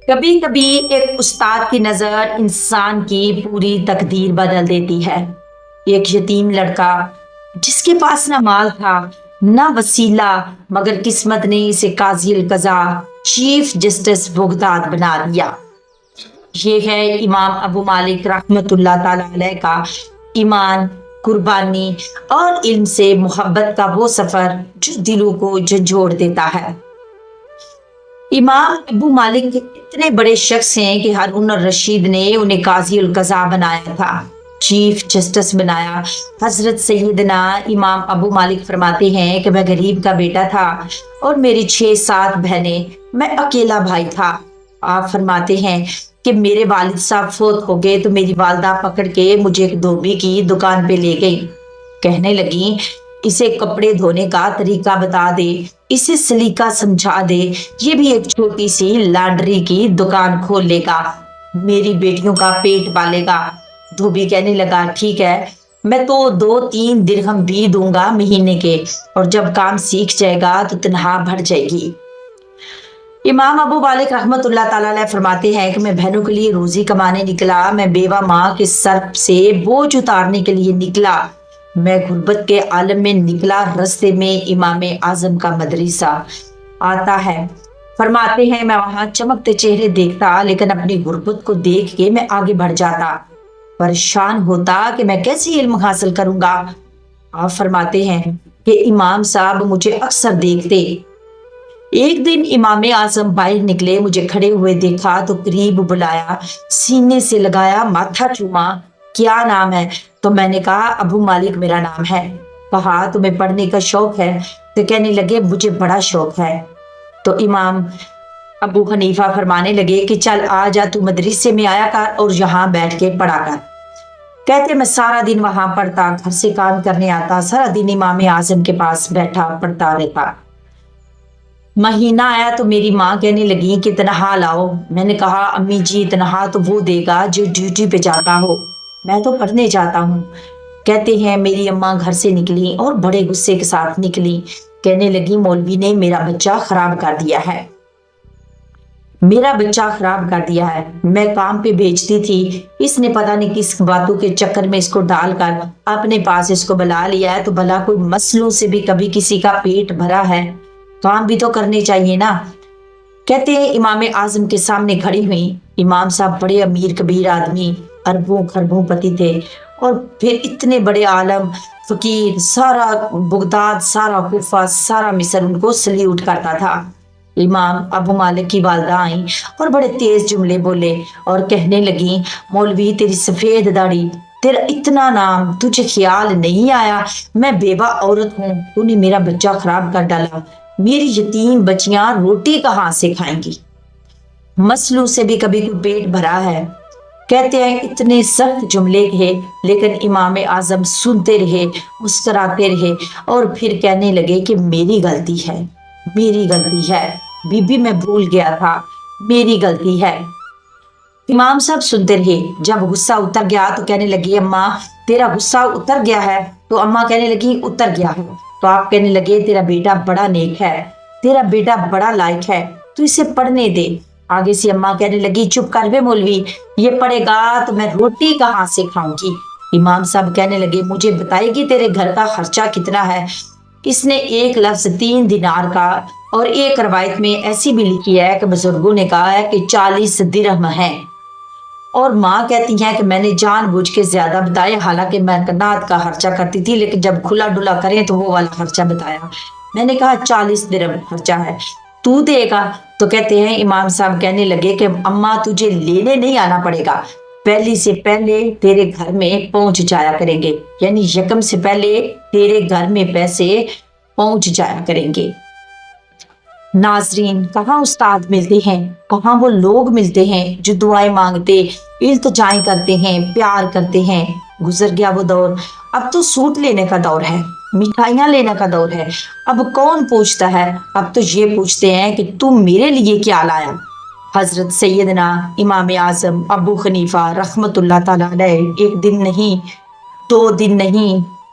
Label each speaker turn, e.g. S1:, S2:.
S1: کبھی کبھی ایک استاد کی نظر انسان کی پوری تقدیر بدل دیتی ہے۔ ایک یتیم لڑکا جس کے پاس نہ مال تھا نہ وسیلہ، مگر قسمت نے اسے قاضی القضا چیف جسٹس بغداد بنا دیا۔ یہ ہے امام ابو مالک رحمت اللہ تعالی علیہ کا ایمان، قربانی اور علم سے محبت کا وہ سفر جو دلوں کو جھنجھوڑ دیتا ہے۔ امام ابو مالک اتنے بڑے شخص ہیں کہ ہارون الرشید نے انہیں قاضی القضا بنایا تھا، چیف جسٹس بنایا۔ حضرت سیدنا امام ابو مالک فرماتے ہیں کہ میں غریب کا بیٹا تھا اور میری 6-7 بہنیں، میں اکیلا بھائی تھا۔ آپ فرماتے ہیں کہ میرے والد صاحب فوت ہو گئے تو میری والدہ پکڑ کے مجھے ایک دھوبی کی دکان پہ لے گئی۔ کہنے لگی اسے کپڑے دھونے کا طریقہ بتا دے، اسے سلیقہ سمجھا دے، یہ بھی ایک چھوٹی سی لانڈری کی دکان کھول لے گا، میری بیٹیوں کا پیٹ پالے گا۔ دھوبی کہنے لگا ٹھیک ہے، میں تو 2-3 درہم بھی دوں گا مہینے کے، اور جب کام سیکھ جائے گا تو تنخواہ بڑھ جائے گی۔ امام ابو مالک رحمت اللہ تعالی علیہ فرماتے ہیں کہ میں بہنوں کے لیے روزی کمانے نکلا، میں بیوہ ماں کے سر سے بوجھ اتارنے کے لیے نکلا، میں غربت کے عالم میں نکلا۔ رستے میں امام اعظم کا مدرسہ آتا ہے، فرماتے ہیں میں وہاں چمکتے چہرے دیکھتا، لیکن اپنی غربت کو دیکھ کے میں آگے بڑھ جاتا، پریشان ہوتا کہ میں کیسے علم حاصل کروں گا۔ آپ فرماتے ہیں کہ امام صاحب مجھے اکثر دیکھتے۔ ایک دن امام اعظم باہر نکلے، مجھے کھڑے ہوئے دیکھا تو قریب بلایا، سینے سے لگایا، ماتھا چوما، کیا نام ہے؟ تو میں نے کہا ابو مالک میرا نام ہے۔ کہا تمہیں پڑھنے کا شوق ہے؟ تو کہنے لگے مجھے بڑا شوق ہے۔ تو امام ابو حنیفہ فرمانے لگے کہ چل آ جا، تو مدرسے میں آیا کر اور یہاں بیٹھ کے پڑھا کر۔ کہتے میں سارا دن وہاں پڑھتا، گھر سے کام کرنے آتا، سارا دن امام اعظم کے پاس بیٹھا پڑھتا رہتا۔ مہینہ آیا تو میری ماں کہنے لگی کہ تنخواہ لاؤ۔ میں نے کہا امی جی تنخواہ تو وہ دے گا جو ڈیوٹی پہ جاتا ہو، میں تو پڑھنے جاتا ہوں۔ کہتے ہیں میری اماں گھر سے نکلی اور بڑے غصے کے ساتھ نکلی، کہنے لگی مولوی نے میرا بچہ خراب کر دیا ہے، میرا بچہ خراب کر دیا ہے۔ میں کام پہ بھیجتی تھی، اس نے پتہ نہیں کس باتوں کے چکر میں اس کو ڈال کر اپنے پاس اس کو بلا لیا ہے، تو بھلا کوئی مسلوں سے بھی کبھی کسی کا پیٹ بھرا ہے، کام بھی تو کرنے چاہیے نا۔ کہتے ہیں امام اعظم کے سامنے کھڑی ہوئی، امام صاحب بڑے امیر کبیر آدمی، اربوں خربوں پتی تھے، اور پھر اتنے بڑے عالم، فقیر، سارا بغداد، سارا کوفہ، سارا مصر ان کو سلیوٹ کرتا تھا۔ امام ابو مالک کی والدہ آئیں اور بڑے تیز جملے بولے اور کہنے لگیں مولوی تیری سفید داڑھی، تیرا اتنا نام، تجھے خیال نہیں آیا میں بیوہ عورت ہوں، تو نے میرا بچہ خراب کر ڈالا، میری یتیم بچیاں روٹی کہاں سے کھائیں گی، مسلوں سے بھی کبھی کوئی پیٹ بھرا ہے۔ کہتے ہیں اتنے سخت جملے کہے، لیکن امام اعظم سنتے رہے، مسکراتے رہے، اور پھر کہنے لگے کہ میری غلطی ہے، میری غلطی ہے، بی بی میں بھول گیا تھا، میری غلطی ہے۔ امام صاحب سنتے رہے، جب غصہ اتر گیا تو کہنے لگی اماں تیرا غصہ اتر گیا ہے؟ تو اماں کہنے لگی اتر گیا ہے۔ تو آپ کہنے لگے تیرا بیٹا بڑا نیک ہے، تیرا بیٹا بڑا لائق ہے، تو اسے پڑھنے دے۔ آگے سے اماں کہنے لگی چپ کر بے مولوی، یہ پڑھے گا تو میں روٹی کہاں سے کھاؤں گی۔ امام صاحب کہنے لگے مجھے بتائے گی تیرے گھر کا خرچہ کتنا ہے؟ اس نے ایک لفظ 3 دینار کا، اور ایک روایت میں ایسی بھی لکھی ہے کہ بزرگوں نے کہا ہے کہ 40 درہم ہے، اور ماں کہتی ہیں کہ میں نے جان بوجھ کے زیادہ بتایا، حالانکہ میں نات کا خرچہ کرتی تھی، لیکن جب کھلا ڈلا کریں تو وہ والا خرچہ بتایا۔ میں نے کہا 40 درہم خرچہ ہے، تو دے گا؟ تو کہتے ہیں امام صاحب کہنے لگے کہ اماں تجھے لینے نہیں آنا پڑے گا، پہلی سے پہلے تیرے گھر میں پہنچ جایا کریں گے، یعنی یکم سے پہلے تیرے گھر میں پیسے پہنچ جایا کریں گے۔ ناظرین، کہاں استاد ملتے ہیں، کہاں وہ لوگ ملتے ہیں جو دعائیں مانگتے، التجائیں کرتے ہیں، پیار کرتے ہیں۔ گزر گیا وہ دور، اب تو سوٹ لینے کا دور ہے، مٹھائیاں لینے کا دور ہے۔ اب کون پوچھتا ہے؟ اب تو یہ پوچھتے ہیں کہ تم میرے لیے کیا لایا۔ حضرت سیدنا امام اعظم ابو حنیفہ رحمت اللہ تعالی علیہ 1 دن نہیں، 2 دن نہیں،